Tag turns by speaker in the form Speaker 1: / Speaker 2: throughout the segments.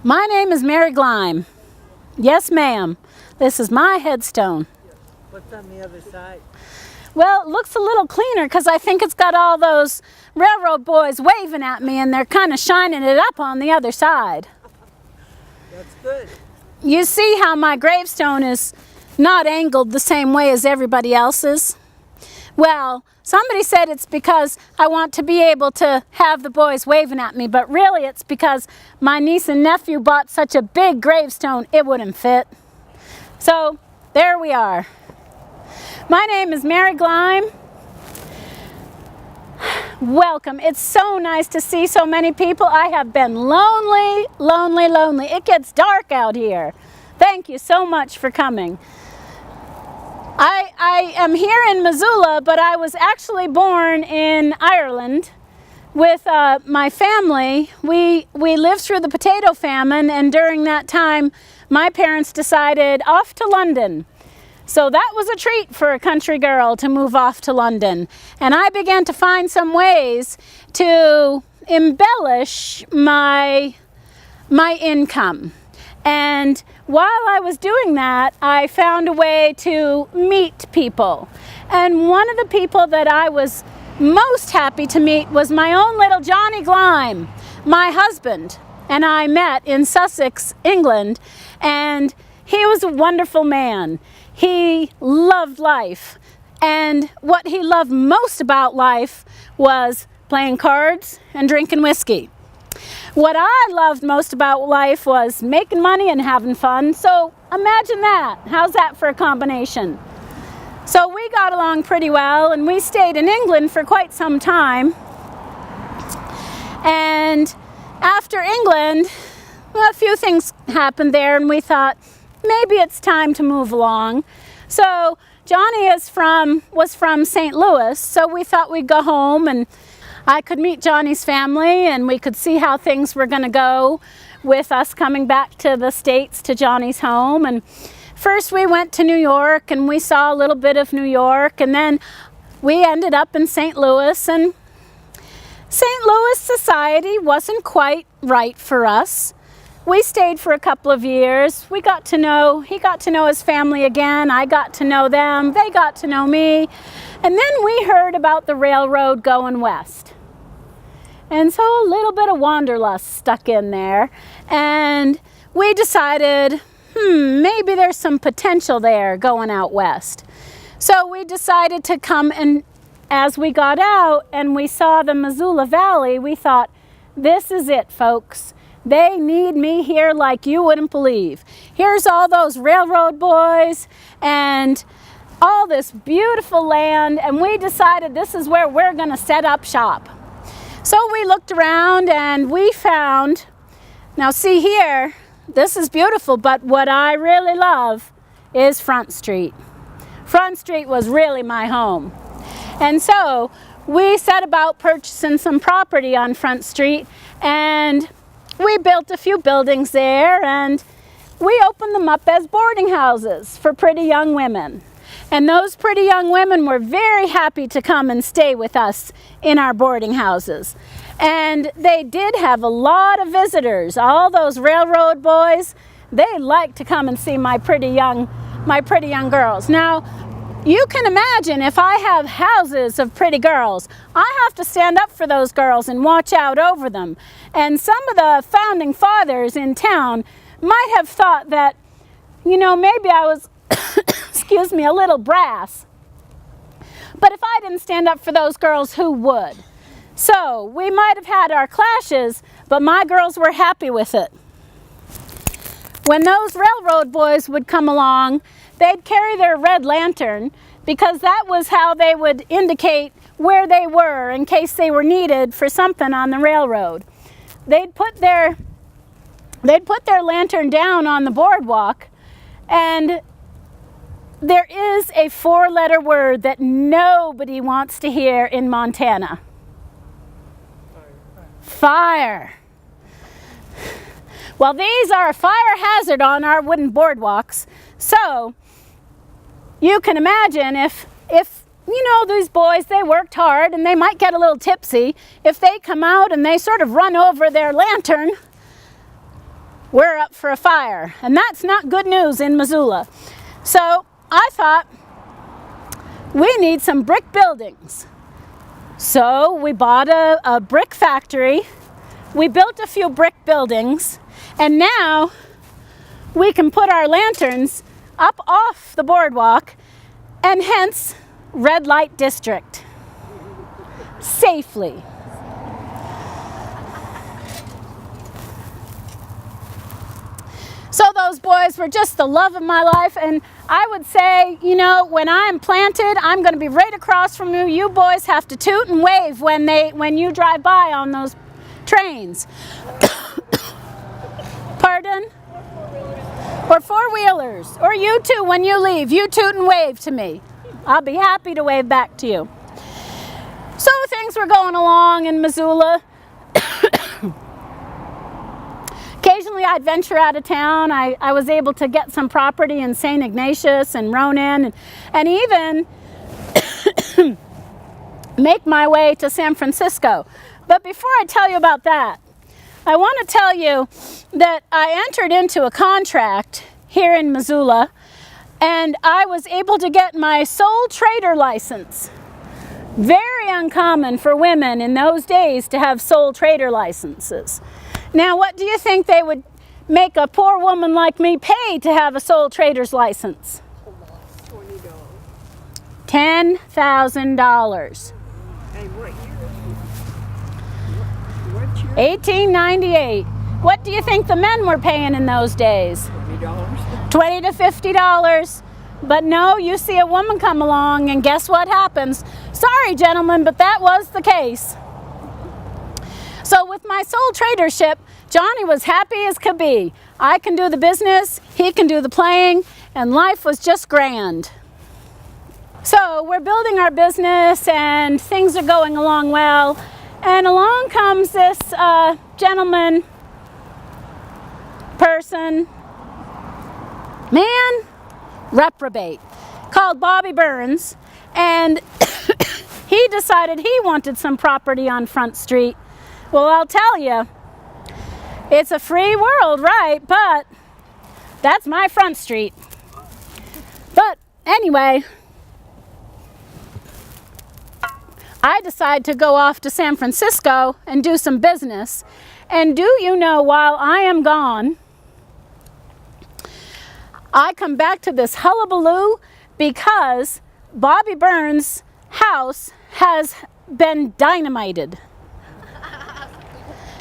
Speaker 1: My name is Mary Gleim. Yes, ma'am. This is my headstone.
Speaker 2: What's on the other side?
Speaker 1: Well, it looks a little cleaner because I think it's got all those railroad boys waving at me and they're kind of shining it up on the other side.
Speaker 2: That's good.
Speaker 1: You see how my gravestone is not angled the same way as everybody else's? Well, somebody said it's because I want to be able to have the boys waving at me, but really it's because my niece and nephew bought such a big gravestone it wouldn't fit. So, there we are. My name is Mary Gleim. Welcome. It's so nice to see so many people. I have been lonely, lonely, lonely. It gets dark out here. Thank you so much for coming. I am here in Missoula, but I was actually born in Ireland with my family. We lived through the potato famine, and during that time, my parents decided off to London. So that was a treat for a country girl to move off to London. And I began to find some ways to embellish my income. And while I was doing that, I found a way to meet people. And one of the people that I was most happy to meet was my own little Johnny Gleim, my husband. And I met in Sussex, England, and he was a wonderful man. He loved life, and what he loved most about life was playing cards and drinking whiskey. What I loved most about life was making money and having fun, so imagine that. How's that for a combination? So we got along pretty well, and we stayed in England for quite some time. And after England, a few things happened there, and we thought, maybe it's time to move along. So Johnny was from St. Louis, so we thought we'd go home and I could meet Johnny's family and we could see how things were going to go with us coming back to the States to Johnny's home. And first we went to New York and we saw a little bit of New York, and then we ended up in St. Louis, and St. Louis society wasn't quite right for us. We stayed for a couple of years. He got to know his family again. I got to know them. They got to know me. And then we heard about the railroad going west. And so a little bit of wanderlust stuck in there. And we decided, maybe there's some potential there going out west. So we decided to come, and as we got out and we saw the Missoula Valley, we thought, this is it, folks. They need me here like you wouldn't believe. Here's all those railroad boys and all this beautiful land, and we decided this is where we're going to set up shop. So we looked around and we found, now see here, this is beautiful, but what I really love is Front Street. Front Street was really my home. And so we set about purchasing some property on Front Street, and we built a few buildings there, and we opened them up as boarding houses for pretty young women. And those pretty young women were very happy to come and stay with us in our boarding houses. And they did have a lot of visitors. All those railroad boys, they liked to come and see my pretty young girls. Now, you can imagine if I have houses of pretty girls, I have to stand up for those girls and watch out over them. And some of the founding fathers in town might have thought that, maybe I was, excuse me, a little brass. But if I didn't stand up for those girls, who would? So we might have had our clashes, but my girls were happy with it. When those railroad boys would come along, they'd carry their red lantern, because that was how they would indicate where they were in case they were needed for something on the railroad. They'd put their lantern down on the boardwalk, and there is a 4-letter word that nobody wants to hear in Montana. Fire. Well, these are a fire hazard on our wooden boardwalks. So you can imagine if these boys, they worked hard and they might get a little tipsy. If they come out and they sort of run over their lantern, we're up for a fire. And that's not good news in Missoula. So I thought, we need some brick buildings. So we bought a brick factory. We built a few brick buildings. And now we can put our lanterns up off the boardwalk, and hence red light district safely. So those boys were just the love of my life, and I would say, you know, when I'm planted, I'm going to be right across from you. You boys have to toot and wave when you drive by on those trains. Pardon? Or four-wheelers. Or you too, when you leave, you toot and wave to me. I'll be happy to wave back to you. So things were going along in Missoula. Occasionally I'd venture out of town. I was able to get some property in St. Ignatius and Ronan, and even make my way to San Francisco. But before I tell you about that, I want to tell you that I entered into a contract here in Missoula, and I was able to get my sole trader license. Very uncommon for women in those days to have sole trader licenses. Now, what do you think they would make a poor woman like me pay to have a sole trader's license? $10,000.
Speaker 2: Hey, what year?
Speaker 1: 1898. What do you think the men were paying in those days?
Speaker 2: $20.
Speaker 1: $20 to $50. But no, you see a woman come along and guess what happens? Sorry, gentlemen, but that was the case. So with my sole tradership, Johnny was happy as could be. I can do the business, he can do the playing, and life was just grand. So we're building our business and things are going along well. And along comes this gentleman, person, man, reprobate, called Bobby Burns. And he decided he wanted some property on Front Street. Well, I'll tell you, it's a free world, right? But that's my Front Street. But anyway, I decide to go off to San Francisco and do some business. And do you know, while I am gone, I come back to this hullabaloo because Bobby Burns' house has been dynamited.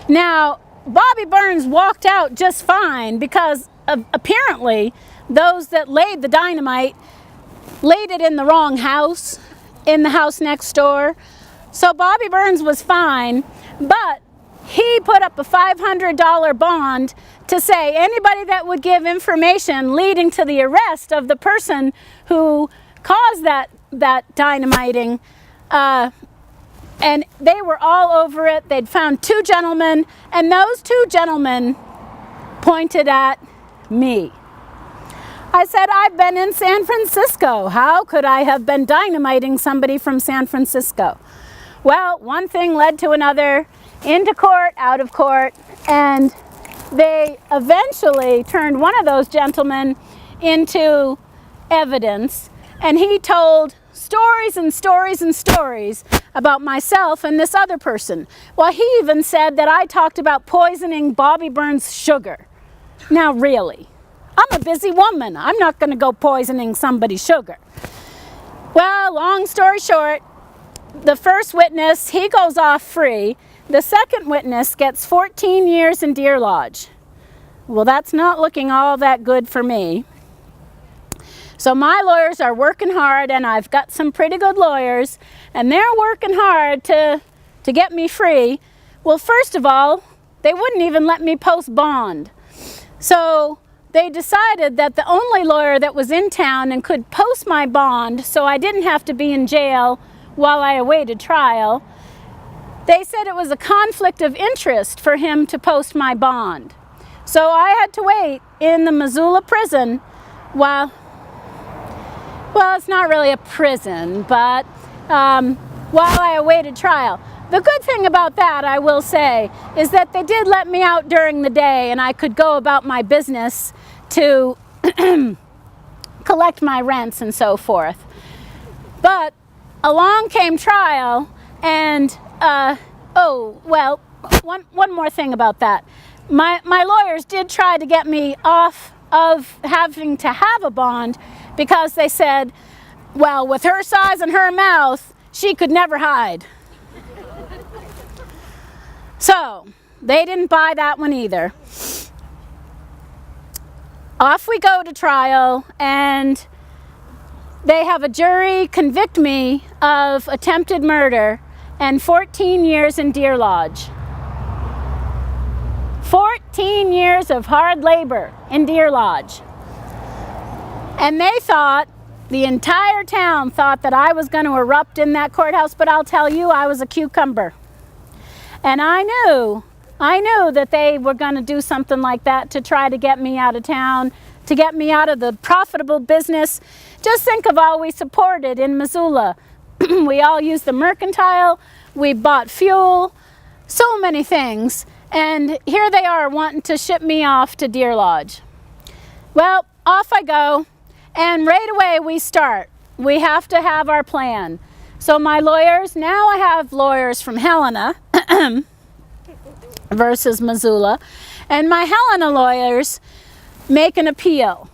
Speaker 1: Now, Bobby Burns walked out just fine because apparently those that laid the dynamite laid it in the wrong house, in the house next door. So Bobby Burns was fine, but he put up a $500 bond to say anybody that would give information leading to the arrest of the person who caused that dynamiting, and they were all over it. They'd found two gentlemen, and those two gentlemen pointed at me. I said, I've been in San Francisco. How could I have been dynamiting somebody from San Francisco? Well, one thing led to another, into court, out of court, and they eventually turned one of those gentlemen into evidence, and he told stories and stories and stories about myself and this other person. Well, he even said that I talked about poisoning Bobby Burns' sugar. Now, really, I'm a busy woman. I'm not going to go poisoning somebody's sugar. Well, long story short, the first witness, he goes off free. The second witness gets 14 years in Deer Lodge. Well, that's not looking all that good for me. So my lawyers are working hard, and I've got some pretty good lawyers, and they're working hard to get me free. Well, first of all, they wouldn't even let me post bond. So they decided that the only lawyer that was in town and could post my bond so I didn't have to be in jail while I awaited trial, they said it was a conflict of interest for him to post my bond. So I had to wait in the Missoula prison while it's not really a prison, but while I awaited trial. the good thing about that, I will say, is that they did let me out during the day and I could go about my business to collect my rents and so forth. But along came trial, and one more thing about that. My lawyers did try to get me off of having to have a bond because they said, well, with her size and her mouth, she could never hide. So they didn't buy that one either. Off we go to trial, and they have a jury convict me of attempted murder and 14 years in Deer Lodge. 14 years of hard labor in Deer Lodge. And they thought, the entire town thought that I was going to erupt in that courthouse, but I'll tell you, I was a cucumber. And I knew that they were going to do something like that to try to get me out of town, to get me out of the profitable business. Just think of all we supported in Missoula. We all used the mercantile, we bought fuel, so many things. And here they are wanting to ship me off to Deer Lodge. Well, off I go, and right away we start. We have to have our plan. So my lawyers, now I have lawyers from Helena versus Missoula, and my Helena lawyers make an appeal.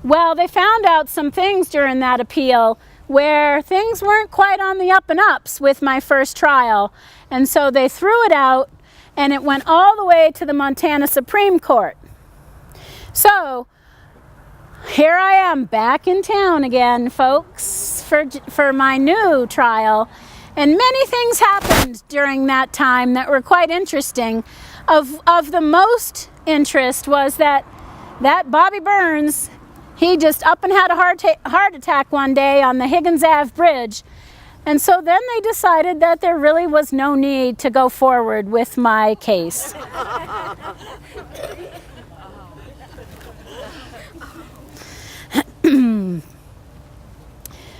Speaker 1: Well, they found out some things during that appeal where things weren't quite on the up and ups with my first trial, and so they threw it out, and it went all the way to the Montana Supreme Court. So here I am back in town again, folks, for my new trial. And many things happened during that time that were quite interesting. Of the most interest was that Bobby Burns, he just up and had a heart attack one day on the Higgins Ave Bridge. And so then they decided that there really was no need to go forward with my case.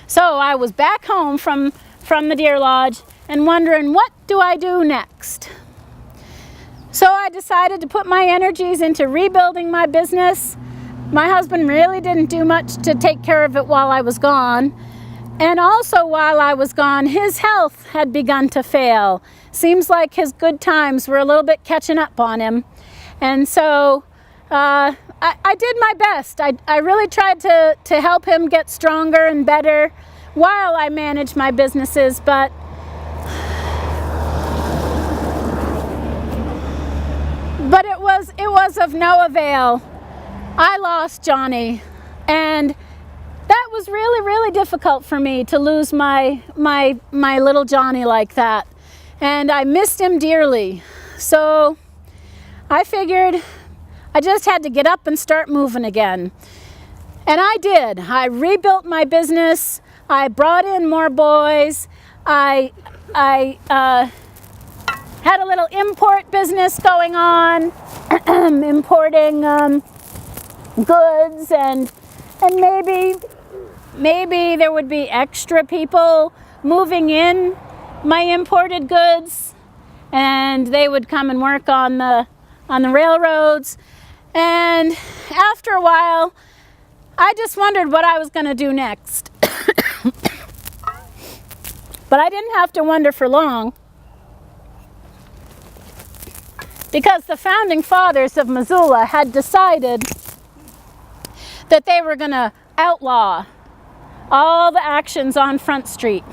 Speaker 1: So I was back home from the Deer Lodge and wondering, what do I do next? So I decided to put my energies into rebuilding my business. My husband really didn't do much to take care of it while I was gone. And also while I was gone, his health had begun to fail. Seems like his good times were a little bit catching up on him. And so I did my best. I really tried to help him get stronger and better while I managed my businesses, but it was of no avail. I lost Johnny, and that was really, really difficult for me to lose my little Johnny like that. And I missed him dearly. So I figured I just had to get up and start moving again. And I did. I rebuilt my business. I brought in more boys. I had a little import business going on, importing goods, and maybe there would be extra people moving in my imported goods, and they would come and work on the railroads. And after a while, I just wondered what I was going to do next. But I didn't have to wonder for long, because the founding fathers of Missoula had decided that they were going to outlaw all the actions on Front Street.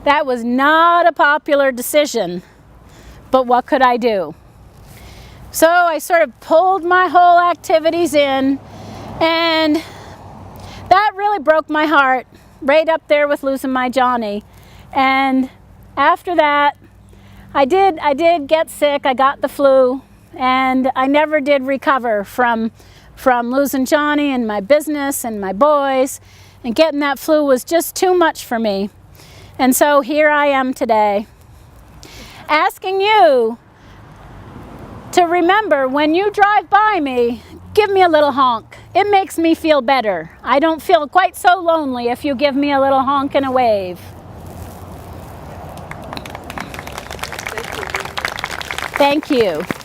Speaker 1: That was not a popular decision, but what could I do? So I sort of pulled my whole activities in, and that really broke my heart, right up there with losing my Johnny. And after that, I did get sick. I got the flu, and I never did recover from losing Johnny and my business and my boys, and getting that flu was just too much for me. And so here I am today, asking you to remember, when you drive by me, give me a little honk. It makes me feel better. I don't feel quite so lonely if you give me a little honk and a wave. Thank you.